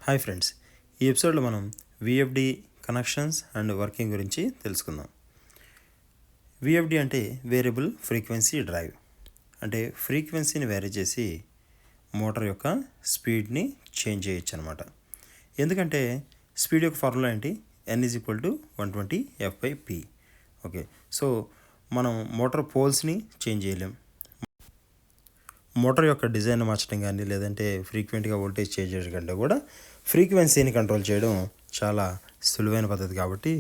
Hi friends, ఈ ఎపిసోడ్లో మనం విఎఫ్డి కనెక్షన్స్ అండ్ వర్కింగ్ గురించి తెలుసుకుందాం. విఎఫ్డి అంటే వేరియబుల్ ఫ్రీక్వెన్సీ డ్రైవ్. అంటే ఫ్రీక్వెన్సీని వేరీ చేసి మోటార్ యొక్క స్పీడ్ని చేంజ్ చేయొచ్చు అనమాట. ఎందుకంటే స్పీడ్ యొక్క ఫార్ములా ఏంటి? N=120F/P. ఓకే, సో మనం మోటార్ పోల్స్ని చేంజ్ చేయలేం. మోటార్ యొక్క డిజైన్ మార్చడం కానీ లేదంటే ఫ్రీక్వెంట్గా వోల్టేజ్ చేంజ్ చేయడం కంటే కూడా ఫ్రీక్వెన్సీని కంట్రోల్ చేయడం చాలా సులువైన పద్ధతి. కాబట్టి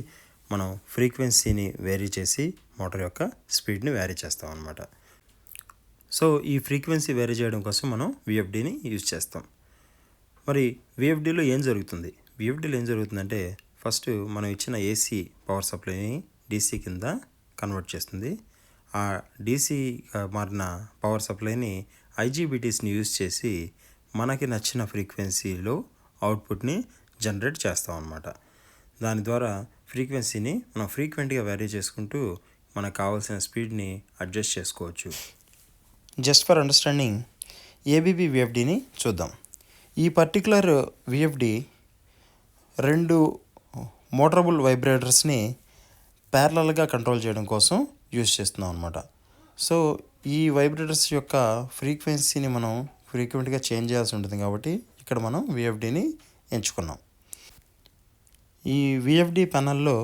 మనం ఫ్రీక్వెన్సీని వేరీ చేసి మోటార్ యొక్క స్పీడ్ని వేరీ చేస్తాం అన్నమాట. సో ఈ ఫ్రీక్వెన్సీ వేరీ చేయడం కోసం మనం విఎఫ్డిని యూజ్ చేస్తాం. మరి విఎఫ్డిలో ఏం జరుగుతుంది? విఎఫ్డిలో ఏం జరుగుతుందంటే ఫస్ట్ మనం ఇచ్చిన ఏసీ పవర్ సప్లైని డీసీ కింద కన్వర్ట్ చేస్తుంది. ఆ డీసీగా మారిన పవర్ సప్లైని ఐజీబీటీస్ని యూజ్ చేసి మనకి నచ్చిన ఫ్రీక్వెన్సీలో అవుట్పుట్ని జనరేట్ చేస్తాం అన్నమాట. దాని ద్వారా ఫ్రీక్వెన్సీని మనం ఫ్రీక్వెంట్గా వేరీ చేసుకుంటూ మనకు కావాల్సిన స్పీడ్ని అడ్జస్ట్ చేసుకోవచ్చు. జస్ట్ ఫర్ అండర్స్టాండింగ్ ఏబీబీ విఎఫ్డిని చూద్దాం. ఈ పర్టికులర్ విఎఫ్డి 2 మోటరబుల్ వైబ్రేటర్స్ని ప్యారలల్గా కంట్రోల్ చేయడం కోసం యూజ్ చేస్తున్నాం అనమాట. సో ఈ వైబ్రేటర్స్ యొక్క ఫ్రీక్వెన్సీని మనం ఫ్రీక్వెంట్గా చేంజ్ చేయాల్సి ఉంటుంది కాబట్టి ఇక్కడ మనం విఎఫ్డిని ఎంచుకున్నాం. ఈ విఎఫ్డి ప్యానల్లో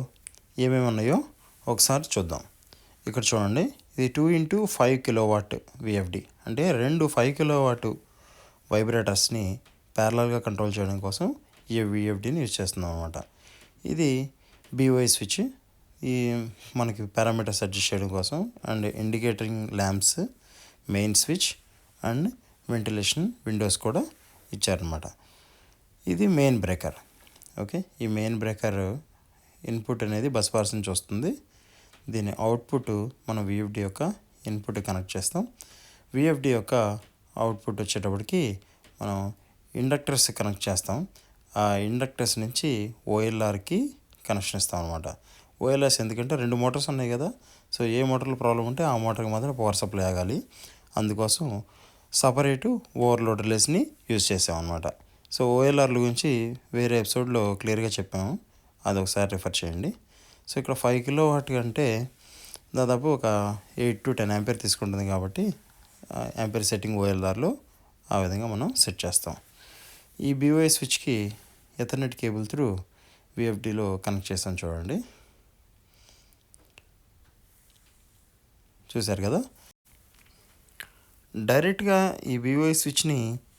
ఏమేమి ఉన్నాయో ఒకసారి చూద్దాం. ఇక్కడ చూడండి, ఇది 2x5 కిలోవాట్ విఎఫ్డి. అంటే 2 5 కిలోవాట్ వైబ్రేటర్స్ని ప్యారలల్గా కంట్రోల్ చేయడం కోసం ఈ విఎఫ్డిని యూజ్ చేస్తున్నాం అనమాట. ఇది BOI స్విచ్, ఈ మనకి పారామీటర్స్ అడ్జస్ట్ చేయడం కోసం, and indicating lamps, main switch and ventilation Windows కూడా ఇచ్చారనమాట. ఇది మెయిన్ బ్రేకర్. ఓకే, ఈ మెయిన్ బ్రేకర్ ఇన్పుట్ అనేది బస్ బార్స్ నుంచి వస్తుంది. దీని అవుట్పుట్ మనం విఎఫ్డి యొక్క ఇన్పుట్ కనెక్ట్ చేస్తాం. విఎఫ్డి యొక్క అవుట్పుట్ వచ్చేటప్పటికి మనం ఇండక్టర్స్ కనెక్ట్ చేస్తాం. ఆ ఇండక్టర్స్ నుంచి ఓఎల్ఆర్కి కనెక్షన్ ఇస్తాం అనమాట. ఓఎల్ఆర్స్ ఎందుకంటే 2 మోటార్స్ ఉన్నాయి కదా, సో ఏ మోటార్లో ప్రాబ్లం ఉంటే ఆ మోటార్కి మాత్రం పవర్ సప్లై ఆగాలి. అందుకోసం సపరేటు ఓవర్లోడ్ రిలేస్ని యూజ్ చేసాం అనమాట. సో ఓఎల్ఆర్ల గురించి వేరే ఎపిసోడ్లో క్లియర్గా చెప్పాము, అది ఒకసారి రిఫర్ చేయండి. సో ఇక్కడ 5 కిలోవాట్ అంటే దాదాపు ఒక 8 to 10 యాంపేర్ తీసుకుంటుంది కాబట్టి యాంపేర్ సెట్టింగ్ ఓఎల్ఆర్లో ఆ విధంగా మనం సెట్ చేస్తాం. ఈ BOI స్విచ్కి ఎథర్నెట్ కేబుల్ త్రూ విఎఫ్డిలో కనెక్ట్ చేస్తాం. చూడండి, చూశారు కదా. డైరెక్ట్గా ఈ BOI స్విచ్ని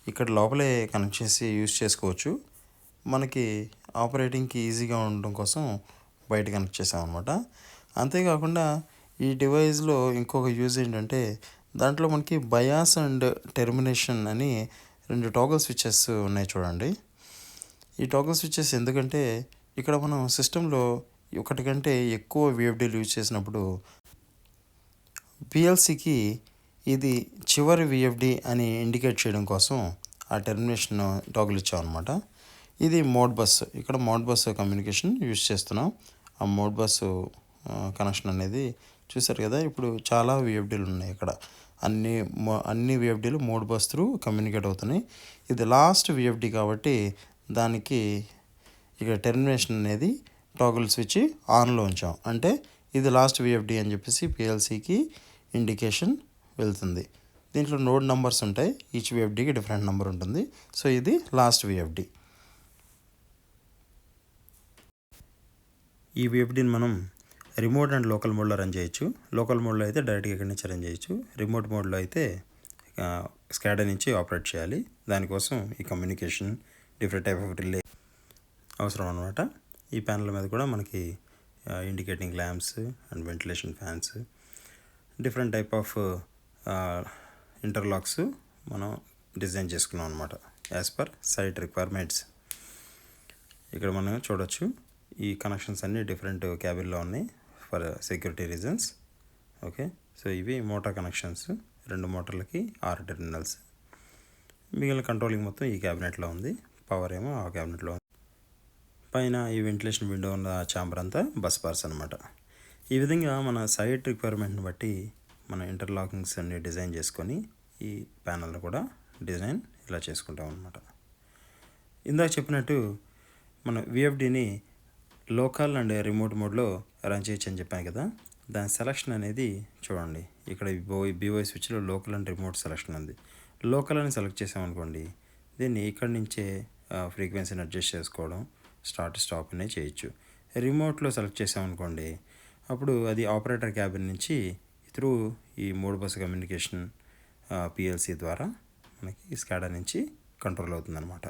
ఇక్కడ లోపలే కనెక్ట్ చేసి యూజ్ చేసుకోవచ్చు. మనకి ఆపరేటింగ్కి ఈజీగా ఉండడం కోసం బయట కనెక్ట్ చేసాం అనమాట. అంతేకాకుండా ఈ డివైస్లో ఇంకొక యూజ్ ఏంటంటే దాంట్లో మనకి బయాస్ అండ్ టెర్మినేషన్ అని 2 టాగల్ స్విచెస్ ఉన్నాయి చూడండి. ఈ టాగల్ స్విచెస్ ఎందుకంటే ఇక్కడ మనం సిస్టంలో ఒకటి కంటే ఎక్కువ విఎఫ్డీలు యూజ్ చేసినప్పుడు PLCకి ఇది చివరి విఎఫ్డి అని ఇండికేట్ చేయడం కోసం ఆ టెర్మినేషన్ టాగుల్ ఇచ్చాం అనమాట. ఇది మోడ్ బస్. ఇక్కడ మోడ్ బస్ కమ్యూనికేషన్ యూజ్ చేస్తున్నాం. ఆ మోడ్ బస్ కనెక్షన్ అనేది చూసారు కదా. ఇప్పుడు చాలా విఎఫ్డీలు ఉన్నాయి ఇక్కడ, అన్ని విఎఫ్డీలు మోడ్ బస్ త్రూ కమ్యూనికేట్ అవుతున్నాయి. ఇది లాస్ట్ విఎఫ్డి కాబట్టి దానికి ఇక్కడ టెర్మినేషన్ అనేది టాగుల్ స్విచ్ ఆన్లో ఉంచాం. అంటే ఇది లాస్ట్ విఎఫ్డి అని చెప్పేసి PLCకి ఇండికేషన్ వెళ్తుంది. దీంట్లో నోడ్ నెంబర్స్ ఉంటాయి, ఈచ్ విఎఫ్డికి డిఫరెంట్ నెంబర్ ఉంటుంది. సో ఇది లాస్ట్ విఎఫ్డి. ఈ విఎఫ్డిని మనం రిమోట్ అండ్ లోకల్ మోడ్లో రన్ చేయొచ్చు. లోకల్ మోడ్లో అయితే డైరెక్ట్గా ఇక్కడి నుంచి రన్ చేయొచ్చు. రిమోట్ మోడ్లో అయితే స్కాడా నుంచి ఆపరేట్ చేయాలి. దానికోసం ఈ communication different type of relay అవసరం అనమాట. ఈ ప్యానల్ మీద కూడా మనకి indicating lamps and ventilation fans, different type of interlocks మనం డిజైన్ చేసుకున్నాం అనమాట యాజ్ పర్ సైట్ రిక్వైర్మెంట్స్. ఇక్కడ మనం చూడొచ్చు ఈ కనెక్షన్స్ అన్నీ డిఫరెంట్ క్యాబిన్లో ఉన్నాయి for security reasons. Okay, so ఇవి మోటార్ కనెక్షన్స్. 2 మోటార్లకి 6 టెర్మినల్స్. మిగిలిన కంట్రోలింగ్ మొత్తం ఈ క్యాబినెట్లో ఉంది. పవర్ ఏమో ఆ క్యాబినెట్లో ఉంది. పైన ఈ వెంటిలేషన్ విండో ఉన్న ఛాంబర్ అంతా బస్ బార్స్ అనమాట. ఈ విధంగా మన సైట్ రిక్వైర్మెంట్ని బట్టి మన ఇంటర్లాకింగ్స్ అన్ని డిజైన్ చేసుకొని ఈ ప్యానల్ని కూడా డిజైన్ ఇలా చేసుకుంటాం అనమాట. ఇందాక చెప్పినట్టు మనం విఎఫ్డిని లోకల్ అండ్ రిమోట్ మోడ్లో రన్ చేయొచ్చు అని చెప్పాను కదా. దాని సెలక్షన్ అనేది చూడండి, ఇక్కడ బీఓఐ స్విచ్లో లోకల్ అండ్ రిమోట్ సెలక్షన్ ఉంది. లోకల్ అని సెలెక్ట్ చేసామనుకోండి, దీన్ని ఇక్కడి నుంచే ఫ్రీక్వెన్సీని అడ్జస్ట్ చేసుకోవడం, స్టార్ట్ స్టాప్ అనేది చేయొచ్చు. రిమోట్లో సెలెక్ట్ చేసామనుకోండి, అప్పుడు అది ఆపరేటర్ క్యాబిన్ నుంచి త్రూ ఈ 3 బస్ కమ్యూనికేషన్ పిఎల్సి ద్వారా మనకి స్కాడా నుంచి కంట్రోల్ అవుతుందన్నమాట.